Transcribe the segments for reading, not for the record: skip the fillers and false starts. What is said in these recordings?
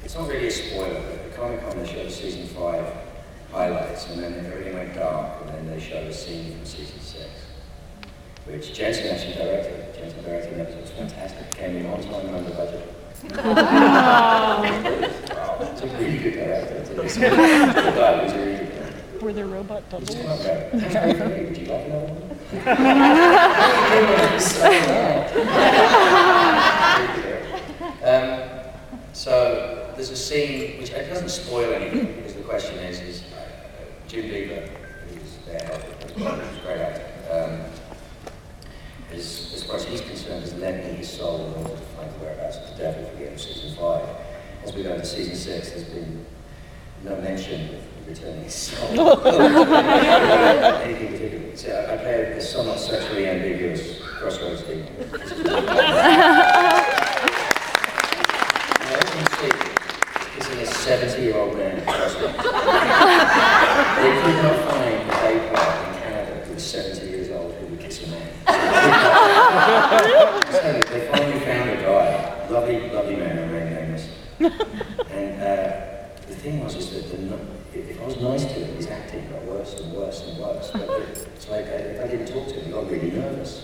it's not really a spoiler, but at Comic-Con they showed season 5 highlights, and then everything went dark, and then they showed a scene from season 6, which Jensen actually directed. Jensen directed an episode. It was fantastic. It came in on time and under budget. Wow, it's a really good director. It was a really good director. Were there robot doubles? Would you like another one? So there's a scene which it doesn't spoil anything, because the question is Jim Beaver, who's their helper, who's a great actor, as far as he's concerned, is lending his soul in order to find the whereabouts of the devil for the end of season 5. As we go into season 6, there's been no mention of returning his soul. Anything particular. So I play a somewhat sexually ambiguous crossroads demon. It's a 70-year-old man at crossroads. They could not find a gay park in Canada who was 70 years old who would kiss a man. So they finally found a guy, lovely man, remained nameless. And the thing was is that if I was nice to him, his acting got worse and worse and worse. But it's like if I didn't talk to him, he got really nervous.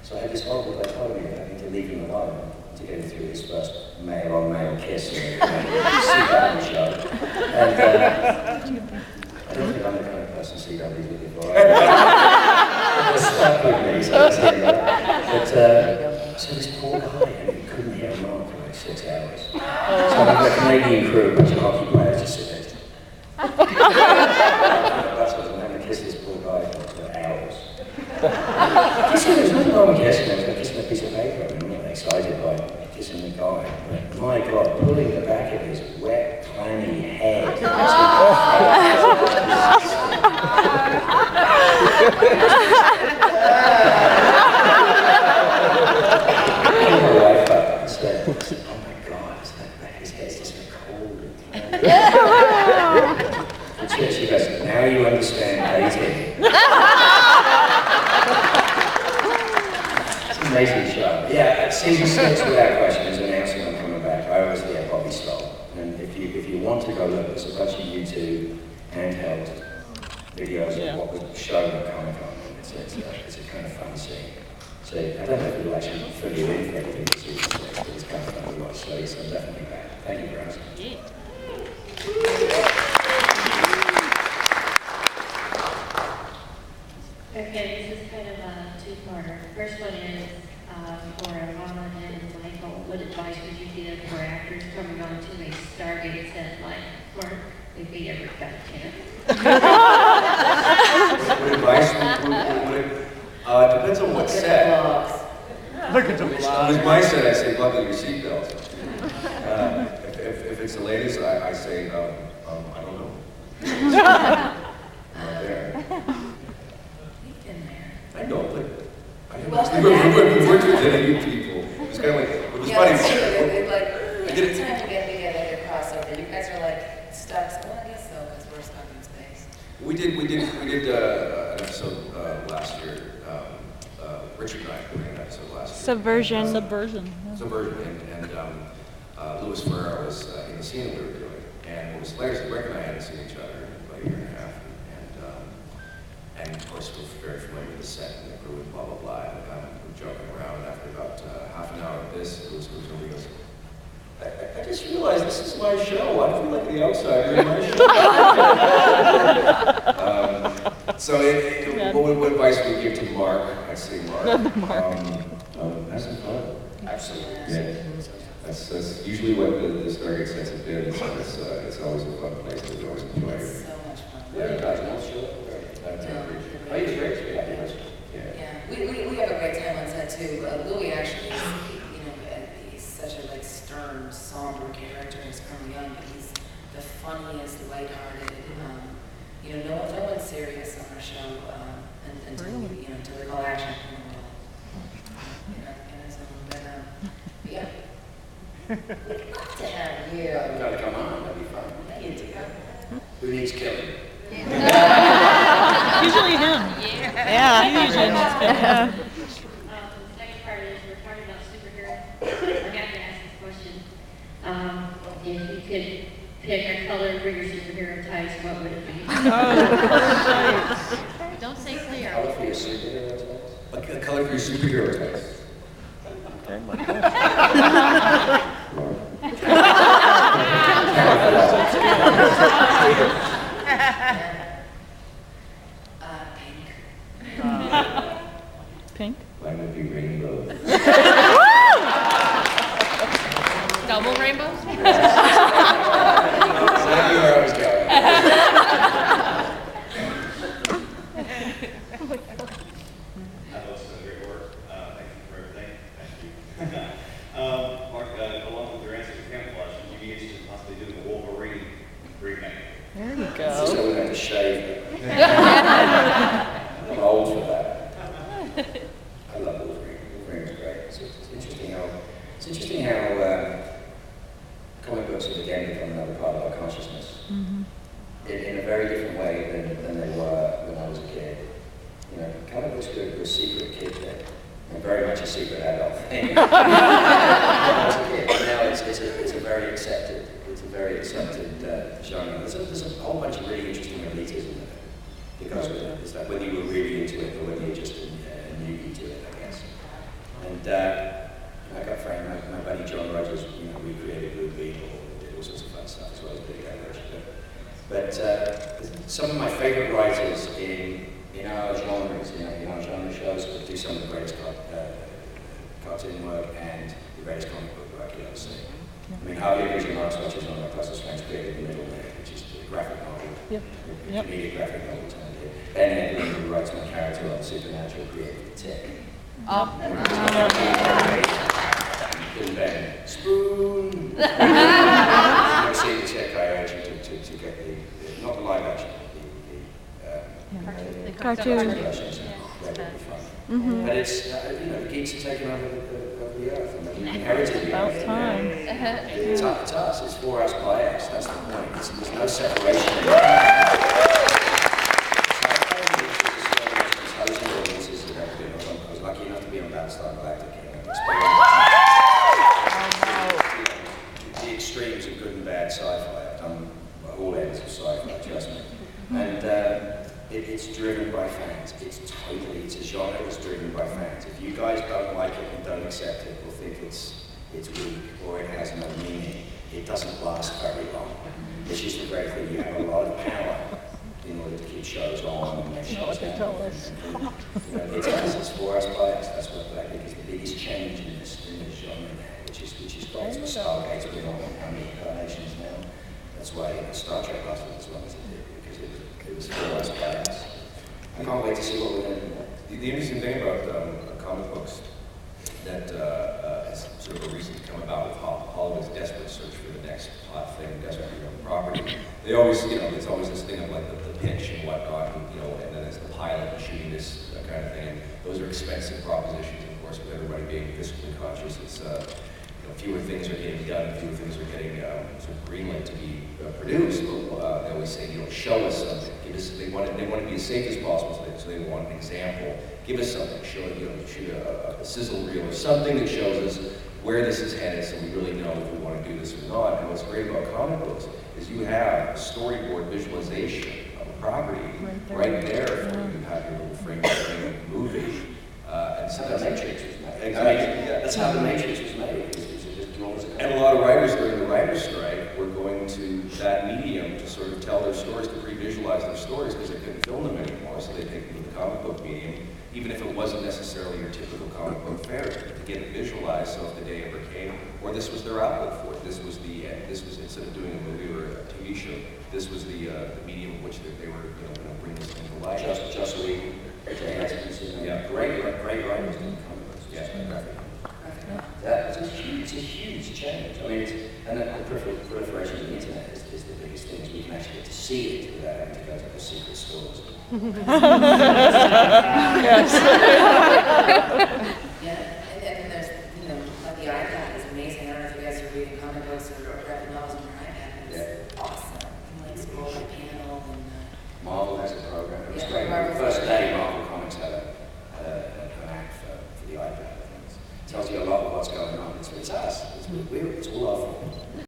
So I had this horrible dichotomy of having to leave him alone to get him through his first male-on-male kiss and sit down the show. And I don't think I'm the kind of person CW's looking for. It was stuck with me, so that's it. But so this poor guy, and he couldn't hear a mark for like 6 hours. So I had a Canadian crew, a bunch of hockey players just sit there. That's what I'm having to kiss this poor guy for hours. There's nothing wrong with kissing him, it's like kissing a piece of paper. I'm not excited by kissing the guy. But my God, pulling the back of his wet, clammy head. My wife up and said, oh my God, his head's just so cold and clammy. She goes, now you understand dating. It's an amazing show. Yeah, season 6 without question is announcing I'm coming back. I always hear Bobby Stoll. And if you want to go look, there's a bunch of YouTube handheld videos of what was shown at Comic-Con. It's a kind of fun scene. So I don't know if it'll actually fill you in for everything for season 6, but it's kind of fun to watch. So I'm definitely back. Thank you for asking. Okay, this is kind of a two-parter. First one is for Mama and Michael. What advice would you give for actors coming on to a Stargate set like Mark, if he ever got a chance? What advice? Depends on what set. Look at the With my set, I say buckle your seatbelt. If it's the ladies, I say, I don't know. There. I know, but we worked with many people. It was kind of like, it was funny. Like, every time you get together, you crossover. You guys are like stuck. So, well, I guess so, because we're stuck in space. We did an episode last year. Richard and I did an episode last year. Subversion. And Louis Ferrer was in the scene that we were doing. And it was hilarious. Rick and I hadn't seen each other in about a year and a half. And of course, we're very familiar with the set and the crew and blah, blah, blah. And we're joking around. And after about half an hour of this, it was over. He goes, I just realized this is my show. I feel like the outsider in my show. So what advice would you give to Mark? I'd say Mark. Have some fun. Absolutely. Yeah. That's usually what the Stargate sets have been. So it's always a fun place. We always enjoy it. So much fun. Yeah, guys, no, sure. I use great. Yeah. We have a great time on set too. Louis actually, he's such a stern, somber character. He's currently young, but he's the funniest, lighthearted. No one's serious on our show until they call action. Yeah. We'd love to have you. You gotta come on, that'd be fun. You do. Who needs killing? Usually him. Yeah, he usually needs to. The second part is we're talking about superheroes. I forgot to ask this question. If you could pick a color for your superhero tights, what would it be? Don't say clear. Color for your superhero tights? A color for your superhero tights. Okay, my Pink. Pink. Mine would be rainbow. Double rainbows? Exactly where I was going. That was great work. Thank you for everything. Thank you. Mark, along with your answer to camouflage, would you be interested in possibly doing the Wolverine remake? There you Just so go. we don't have to shave. I'm old for that. I love Wolverine. Wolverine's great. It's interesting how comic books have again become another part of our consciousness. In a very different way than they were when I was a kid. You know, comic books were a secret kid thing, and very much a secret adult thing. When I was a kid, but now it's a very accepted genre. There's a whole bunch of really interesting elitism there. Because it's like whether you were really into it or whether you're just a newbie to it, I guess. And I got friend, my buddy John Rogers, recreated Blue Beetle and did all sorts of fun stuff as well as Billy Gabriel. But some of my favorite writers in our genres, in our genre shows, that do some of the greatest cartoon work and the greatest comic book work you'll ever see. I mean, Harvey originally Mark Sheppard on my Plus Shanks created The Middleman, which is a graphic novel, a comedic graphic novel alternative. Ben Edlund, who writes my character on Supernatural, created The Tick. Good Ben. Spoon! I've seen The Tick, I urge you to get not the live action, the Cartoon. versions are incredibly fun. But it's, the geeks are taking over the earth, and they've inherited the About earth. time. It's us, it's for us, by us, that's the point. There's no separation. I was lucky enough to be on Battlestar Galactica and experience the extremes of good and bad sci-fi. I've done all ends of sci-fi, trust me. And it's driven by fans. It's a genre that's driven by fans. If you guys don't like it and don't accept it or think it's weak or it has no meaning, it doesn't last very long. Which is the great thing. You have a lot of power in order to keep shows on and make shows happen. It's us, it's for us, by us. That's what I think is the biggest change in this genre now, which is great. So Stargate's been on how many incarnations now? That's why Star Trek lasted as long as it did, because it was for us, by us. I can't wait to see what we're going to do. The interesting thing about comic books that has sort of recently come about with Hollywood's desperate search for the next hot thing, desperate property. They always, there's always this thing of like the pitch and whatnot, and then there's the pilot and shooting this kind of thing. And those are expensive propositions, of course, with everybody being fiscally conscious. It's fewer things are getting done, fewer things are getting sort of greenlit to be produced. But they always say, show us something. Give us. They want to be as safe as possible, so they want an example. Give us something. Shoot a sizzle reel or something that shows us where this is headed, so we really know if we want to do this or not. And what's great about comic books is you have a storyboard visualization of a property right there for you. You have your little frame movie. And so The Matrix was made. Exactly. That's how The Matrix was made. And a lot of writers during the writer's strike were going to that medium to sort of tell their stories, to pre-visualize their stories, because they couldn't film them anymore, so they picked the comic book medium, even if it wasn't necessarily your typical comic book fare, to get it visualized, so if the day ever came, or this was their outlet for it. This was instead of doing a movie or a TV show, this was the medium in which they were going to bring this thing to life. Just reading. Yeah. Great writers in comic books. Yeah. It's a huge change. I mean, and the proliferation of the internet is the biggest thing. We can actually get to see it without having to go to the secret stores. Yes. Yeah, and then there's, like the iPad is amazing. I don't know if you guys are reading comic books or graphic novels on your iPad. It's awesome. You can like scroll the panel and. Marvel has a program. It was Yeah, great. Marvel The first has day, Marvel Comics had an app for the iPad. It tells you a lot of what's going on. It's us. It's It's all our fault.